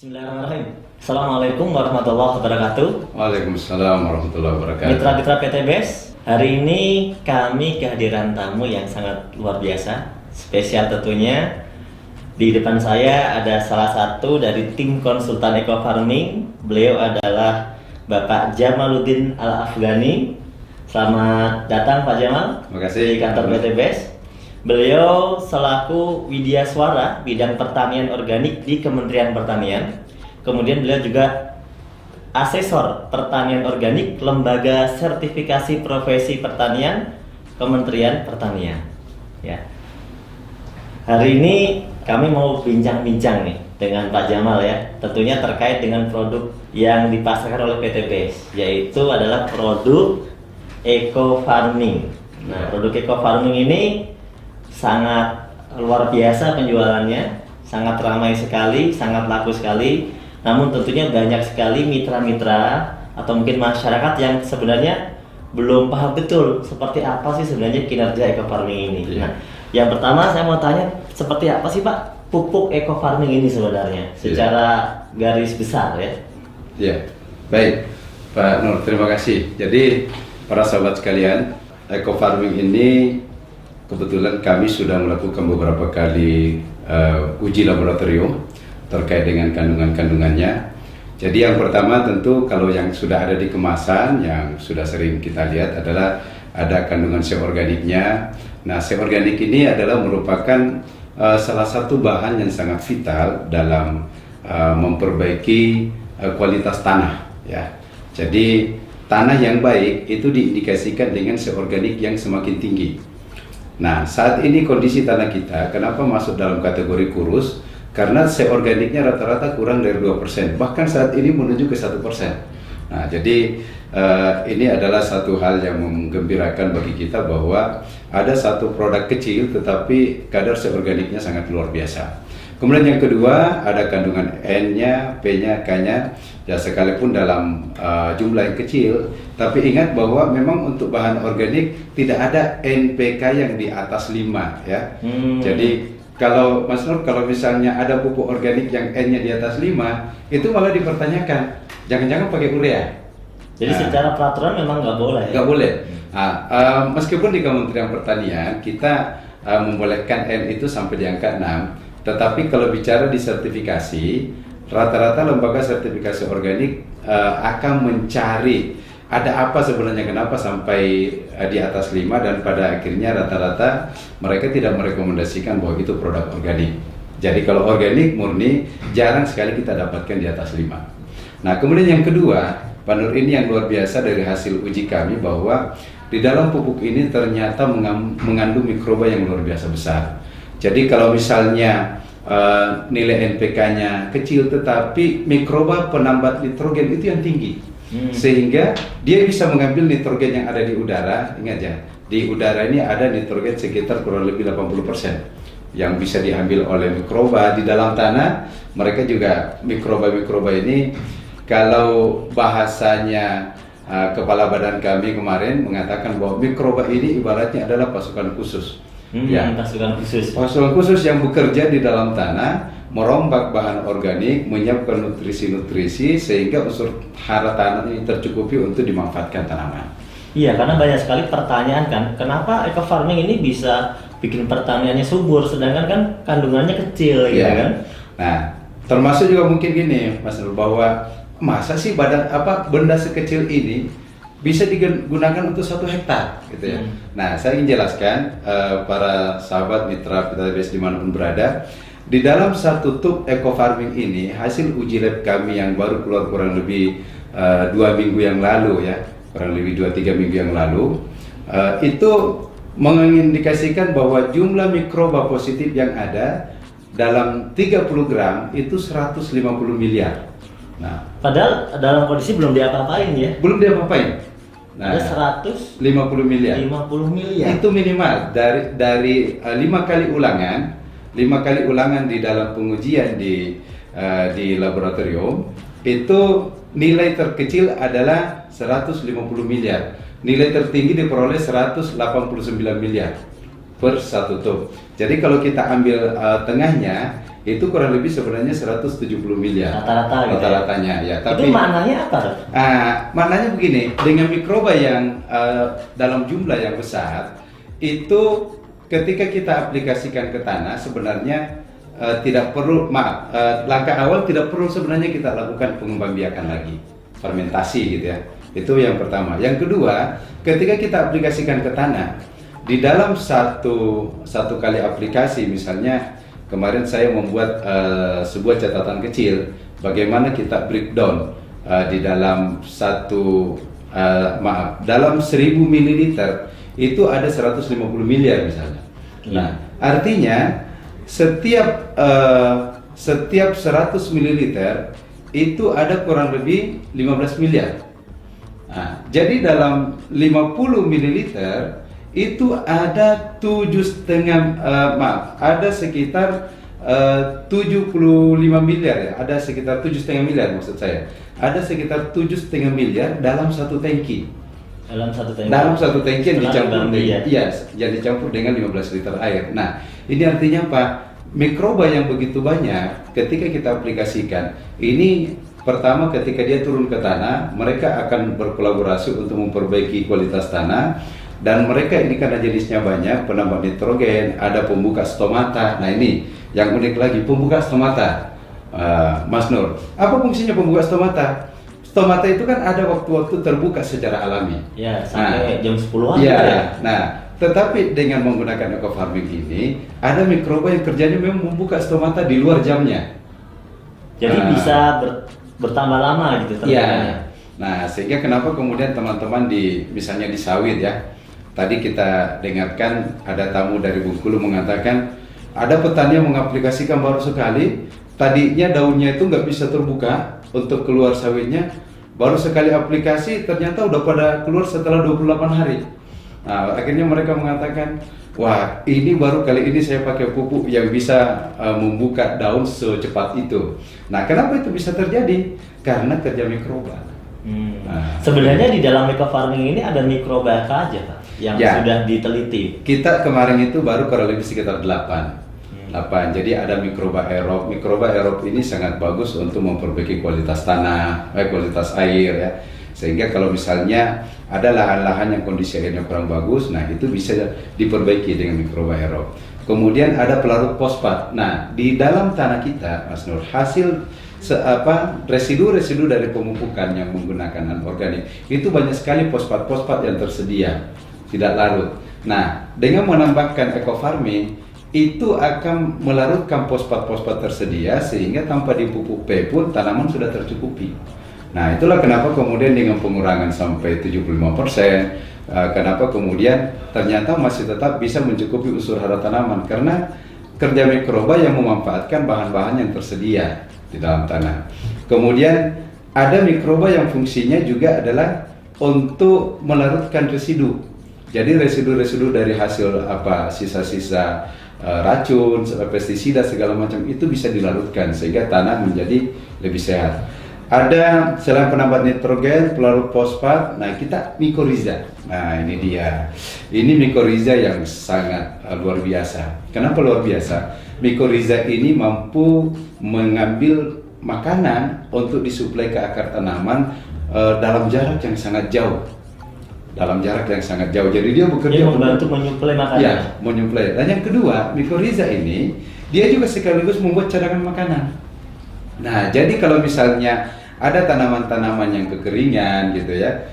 Bismillahirrahmanirrahim. Assalamualaikum warahmatullahi wabarakatuh. Waalaikumsalam warahmatullahi wabarakatuh. Mitra-mitra PT BES, hari ini kami kehadiran tamu yang sangat luar biasa, spesial tentunya. Di depan saya ada salah satu dari tim konsultan Eco Farming. Beliau adalah Bapak Jamaluddin Al-Afghani. Selamat datang Pak Jamal. Terima kasih. Di kantor PT BES. Beliau selaku Widya Suara bidang pertanian organik di Kementerian Pertanian. Kemudian beliau juga asesor pertanian organik Lembaga Sertifikasi Profesi Pertanian Kementerian Pertanian. Ya. Hari ini kami mau bincang-bincang nih dengan Pak Jamal ya, tentunya terkait dengan produk yang dipasarkan oleh PT BES, yaitu adalah produk Eco Farming. Nah, produk Eco Farming ini sangat luar biasa penjualannya, sangat ramai sekali, sangat laku sekali. Namun tentunya banyak sekali mitra-mitra atau mungkin masyarakat yang sebenarnya belum paham betul seperti apa sih sebenarnya kinerja Eco Farming ini. Nah, yang pertama saya mau tanya, seperti apa sih Pak pupuk Eco Farming ini sebenarnya secara garis besar ya? Ya, baik Pak Nur, terima kasih. Jadi para sahabat sekalian, Eco Farming ini kebetulan kami sudah melakukan beberapa kali uji laboratorium terkait dengan kandungan-kandungannya. Jadi yang pertama tentu kalau yang sudah ada di kemasan yang sudah sering kita lihat adalah ada kandungan C organiknya. Nah, C organik ini adalah merupakan salah satu bahan yang sangat vital dalam memperbaiki kualitas tanah ya. Jadi tanah yang baik itu diindikasikan dengan C organik yang semakin tinggi. Nah, saat ini kondisi tanah kita kenapa masuk dalam kategori kurus? Karena C organiknya rata-rata kurang dari 2%, bahkan saat ini menuju ke 1%. Nah, jadi ini adalah satu hal yang menggembirakan bagi kita bahwa ada satu produk kecil tetapi kadar C organiknya sangat luar biasa. Kemudian yang kedua ada kandungan N-nya, P-nya, K-nya. Ya sekalipun dalam jumlah yang kecil, tapi ingat bahwa memang untuk bahan organik tidak ada NPK yang di atas 5 ya. Jadi kalau Mas Nur, kalau misalnya ada pupuk organik yang N-nya di atas 5, itu malah dipertanyakan, jangan-jangan pakai urea. Jadi secara peraturan memang nggak boleh. Nggak boleh. Nah, meskipun di Kementerian Pertanian kita membolehkan N itu sampai di angka 6, tetapi kalau bicara di sertifikasi, rata-rata lembaga sertifikasi organik akan mencari ada apa sebenarnya kenapa sampai di atas 5, dan pada akhirnya rata-rata mereka tidak merekomendasikan bahwa itu produk organik. Jadi kalau organik murni jarang sekali kita dapatkan di atas 5. Nah, kemudian yang kedua, Pak Nur, ini yang luar biasa dari hasil uji kami bahwa di dalam pupuk ini ternyata mengandung mikroba yang luar biasa besar. Jadi kalau misalnya nilai NPK-nya kecil tetapi mikroba penambat nitrogen itu yang tinggi, sehingga dia bisa mengambil nitrogen yang ada di udara. Ingat ya, di udara ini ada nitrogen sekitar kurang lebih 80% yang bisa diambil oleh mikroba. Di dalam tanah mereka juga mikroba-mikroba ini, kalau bahasanya kepala badan kami kemarin mengatakan bahwa mikroba ini ibaratnya adalah pasukan khusus. Pasukan khusus yang bekerja di dalam tanah, merombak bahan organik, menyiapkan nutrisi-nutrisi sehingga unsur hara tanah ini tercukupi untuk dimanfaatkan tanaman. Iya, karena banyak sekali pertanyaan kan, kenapa Eco Farming ini bisa bikin pertaniannya subur sedangkan kan kandungannya kecil gitu kan? Nah, termasuk juga mungkin gini Mas Nur, bahwa masa sih benda sekecil ini bisa digunakan untuk 1 hektar gitu ya. Nah, saya ingin jelaskan para sahabat mitra PT BES dimanapun berada, di dalam satu tub Eco Farming ini hasil uji lab kami yang baru keluar kurang lebih 2 minggu yang lalu ya, kurang lebih 2-3 minggu yang lalu, itu mengindikasikan bahwa jumlah mikroba positif yang ada dalam 30 gram itu 150 miliar. Nah, padahal dalam kondisi belum diapa-apain ya? Belum diapa-apain. Nah, ada 150 miliar. Itu minimal dari 5 kali ulangan di dalam pengujian di laboratorium, itu nilai terkecil adalah 150 miliar. Nilai tertinggi diperoleh 189 miliar per satu tub. Jadi kalau kita ambil tengahnya itu kurang lebih sebenarnya 170 miliar Rata-rata gitu ya? rata-ratanya ya. Itu maknanya apa, Dok? Maknanya begini, dengan mikroba yang dalam jumlah yang besar itu ketika kita aplikasikan ke tanah sebenarnya tidak perlu langkah awal tidak perlu sebenarnya kita lakukan pengembangbiakan lagi, fermentasi gitu ya. Itu yang pertama. Yang kedua, ketika kita aplikasikan ke tanah, di dalam satu kali aplikasi, misalnya kemarin saya membuat sebuah catatan kecil bagaimana kita breakdown di dalam dalam 1000 ml itu ada 150 miliar misalnya. Nah, artinya setiap 100 ml itu ada kurang lebih 15 miliar. Nah, jadi dalam 50 ml itu ada 7,5 ada sekitar 75 miliar ya, ada sekitar 7,5 miliar maksud saya. Ada sekitar 7,5 miliar dalam satu tangki. Dalam satu tangki yang dicampur dengan, yang dicampur dengan 15 liter air. Nah, ini artinya apa? Mikroba yang begitu banyak ketika kita aplikasikan ini, pertama ketika dia turun ke tanah, mereka akan berkolaborasi untuk memperbaiki kualitas tanah. Dan mereka ini karena jenisnya banyak, penambah nitrogen, ada pembuka stomata. Nah ini yang unik lagi, pembuka stomata, Mas Nur. Apa fungsinya pembuka stomata? Stomata itu kan ada waktu-waktu terbuka secara alami. Ya, sampai jam 10-an. Ya, nah tetapi dengan menggunakan eco farming ini, ada mikroba yang kerjanya memang membuka stomata di luar jamnya. Jadi bisa bertambah lama gitu teman-teman. Ya. Nah, sehingga kenapa kemudian teman-teman misalnya di sawit ya, tadi kita dengarkan ada tamu dari Bengkulu mengatakan ada petani yang mengaplikasikan baru sekali, tadinya daunnya itu nggak bisa terbuka untuk keluar sawitnya, baru sekali aplikasi ternyata udah pada keluar setelah 28 hari. Nah, akhirnya mereka mengatakan, wah ini baru kali ini saya pakai pupuk yang bisa membuka daun secepat itu. Nah, kenapa itu bisa terjadi? Karena kerja mikroba. Nah, sebenarnya di dalam eco farming ini ada mikroba apa aja, Pak, yang sudah diteliti? Kita kemarin itu baru kurang lebih sekitar 8. Jadi ada mikroba aerob. Mikroba aerob ini sangat bagus untuk memperbaiki kualitas tanah, kualitas air ya. Sehingga kalau misalnya ada lahan-lahan yang kondisi airnya kurang bagus, nah itu bisa diperbaiki dengan mikroba aerob. Kemudian ada pelarut fosfat. Nah, di dalam tanah kita, Mas Nur, hasil residu-residu dari pemupukan yang menggunakan anorganik itu banyak sekali fosfat-fosfat yang tersedia, tidak larut. Nah, dengan menambahkan eco farming itu akan melarutkan fosfat-fosfat tersedia sehingga tanpa dipupuk P pun tanaman sudah tercukupi. Nah, itulah kenapa kemudian dengan pengurangan sampai 75%, kenapa kemudian ternyata masih tetap bisa mencukupi unsur hara tanaman karena kerja mikroba yang memanfaatkan bahan-bahan yang tersedia di dalam tanah. Kemudian ada mikroba yang fungsinya juga adalah untuk melarutkan residu. Jadi residu-residu dari hasil sisa-sisa racun, pestisida segala macam itu bisa dilarutkan sehingga tanah menjadi lebih sehat. Ada selain penambat nitrogen, pelarut fosfat, nah kita mikoriza. Nah ini dia. Ini mikoriza yang sangat luar biasa. Kenapa luar biasa? Mikoriza ini mampu mengambil makanan untuk disuplai ke akar tanaman dalam jarak yang sangat jauh. Jadi dia bekerja membantu menyuplai makanan. Ya, menyuplai. Dan yang kedua, mikoriza ini dia juga sekaligus membuat cadangan makanan. Nah, jadi kalau misalnya ada tanaman-tanaman yang kekeringan gitu ya,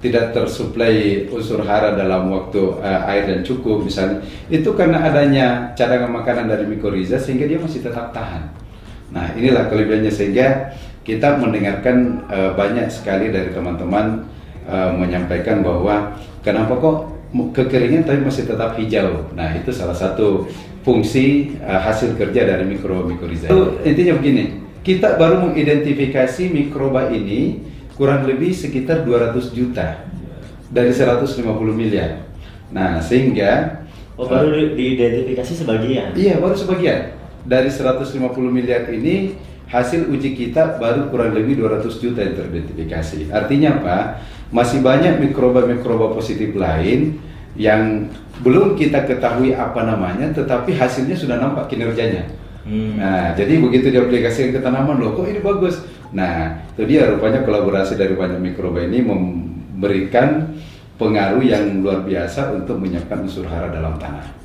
tidak tersuplai unsur hara dalam waktu air dan cukup misalnya, itu karena adanya cadangan makanan dari mikoriza sehingga dia masih tetap tahan. Nah, inilah kelebihannya sehingga kita mendengarkan banyak sekali dari teman-teman menyampaikan bahwa kenapa kok kekeringan tapi masih tetap hijau. Nah, itu salah satu fungsi hasil kerja dari mikoriza. Itu intinya begini, kita baru mengidentifikasi mikroba ini kurang lebih sekitar 200 juta dari 150 miliar. Nah, sehingga baru diidentifikasi sebagian. Iya, baru sebagian. Dari 150 miliar ini hasil uji kita baru kurang lebih 200 juta yang teridentifikasi. Artinya apa? Masih banyak mikroba-mikroba positif lain yang belum kita ketahui apa namanya, tetapi hasilnya sudah nampak kinerjanya. Nah, jadi begitu diaplikasikan ke tanaman, loh kok ini bagus. Nah, itu dia rupanya kolaborasi dari banyak mikroba ini memberikan pengaruh yang luar biasa untuk menyiapkan unsur hara dalam tanah.